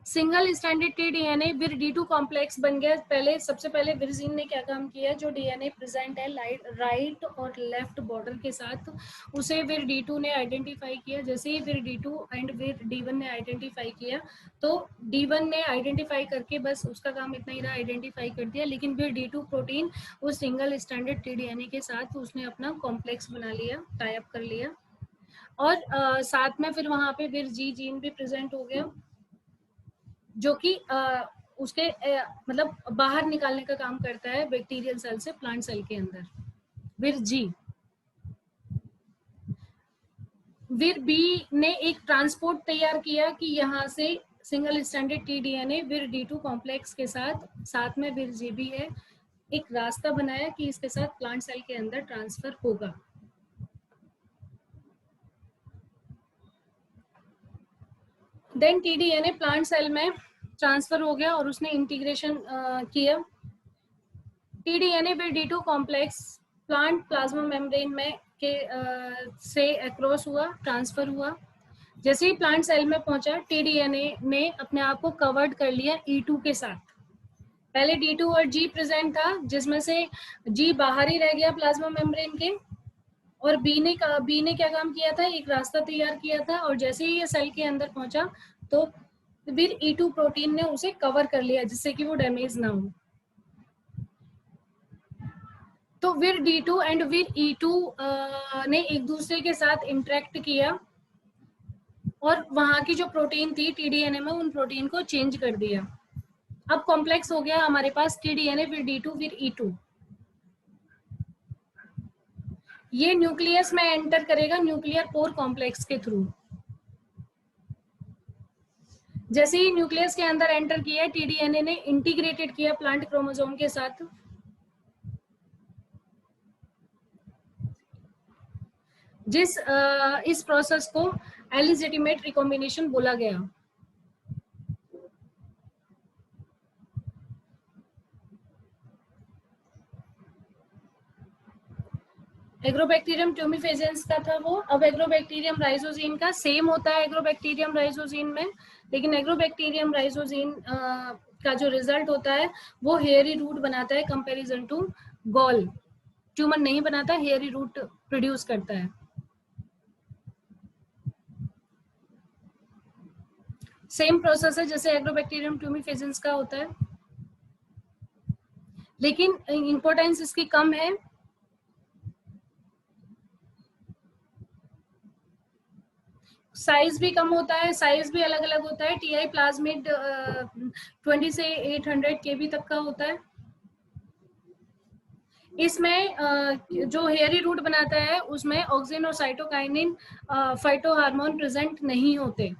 सिंगल स्ट्रैंडेड टीडीएनए विर D2 कॉम्प्लेक्स बन गया। पहले सबसे पहले विरजीन ने क्या काम किया, जो डीएनए प्रेजेंट है राइट और लेफ्ट बॉर्डर के साथ, उसे विर D2 ने आइडेंटिफाई किया। जैसे ही विर D2 एंड विर D1 ने आइडेंटिफाई किया, तो D1 ने आइडेंटिफाई करके बस उसका काम इतना ही रहा, आइडेंटिफाई कर दिया। लेकिन विर D2 प्रोटीन उस सिंगल स्ट्रैंडेड टीडीएनए के साथ उसने अपना कॉम्प्लेक्स बना लिया, टाई अप कर लिया, और साथ में फिर वहां पे विर जी जीन भी प्रेजेंट हो गया, जो कि उसके मतलब बाहर निकालने का काम करता है बैक्टीरियल सेल से प्लांट सेल के अंदर। विर जी। विर बी ने एक ट्रांसपोर्ट तैयार किया कि यहाँ से सिंगल स्ट्रैंडेड टीडीएनए विर D2 कॉम्प्लेक्स के साथ में विर जी भी है, एक रास्ता बनाया कि इसके साथ प्लांट सेल के अंदर ट्रांसफर होगा। देन टीडीएनए प्लांट सेल में ट्रांसफर हो गया और उसने इंटीग्रेशन किया। टीडीएनए विर D2 complex plant plasma membrane में से अक्रॉस हुआ, ट्रांसफर हुआ। जैसे ही प्लांट सेल में पहुंचा, टीडीएनए ने अपने आप को कवर्ड कर लिया E2 के साथ। पहले D2 और G प्रेजेंट था, जिसमें से G बाहर ही रह गया प्लाज्मा मेम्ब्रेन के, और बी ने क्या काम किया था, एक रास्ता तैयार किया था, और जैसे ही ये सेल के अंदर पहुंचा तो विर E2 प्रोटीन ने उसे कवर कर लिया, जिससे कि वो डैमेज ना हो। तो विर D2 एंड विर E2 ने एक दूसरे के साथ इंटरेक्ट किया, और वहां की जो प्रोटीन थी टीडीएनए में, उन प्रोटीन को चेंज कर दिया। अब कॉम्प्लेक्स हो गया हमारे पास टीडीएनए विर D2 विर E2। ये न्यूक्लियस में एंटर करेगा न्यूक्लियर पोर कॉम्प्लेक्स के थ्रू। जैसे ही न्यूक्लियस के अंदर एंटर किया, टीडीएनए ने इंटीग्रेटेड किया प्लांट क्रोमोसोम के साथ। इस प्रोसेस को एलिजिटिमेट रिकॉम्बिनेशन बोला गया। एग्रोबैक्टीरियम ट्यूमिफेजेंस का था वो। अब एग्रोबैक्टीरियम राइजोजीन का सेम होता है एग्रोबैक्टीरियम राइजोजीन में, लेकिन एग्रोबैक्टीरियम राइजोजीन का जो रिजल्ट होता है वो हेयरी रूट बनाता है कंपैरिजन टू गॉल। ट्यूमर नहीं बनाता, हेयरी रूट प्रोड्यूस करता है। सेम प्रोसेस है जैसे एग्रोबैक्टीरियम ट्यूमिफेजेंस का होता है, लेकिन इंपॉर्टेंस इसकी कम है। साइज भी कम होता है, साइज भी अलग अलग होता है। टीआई प्लाज्मिड 20 से 800 केबी तक का होता है। इसमें जो हेयरी रूट बनाता है उसमें ऑक्सिन और साइटोकाइनिन फाइटो हार्मोन प्रेजेंट नहीं होते।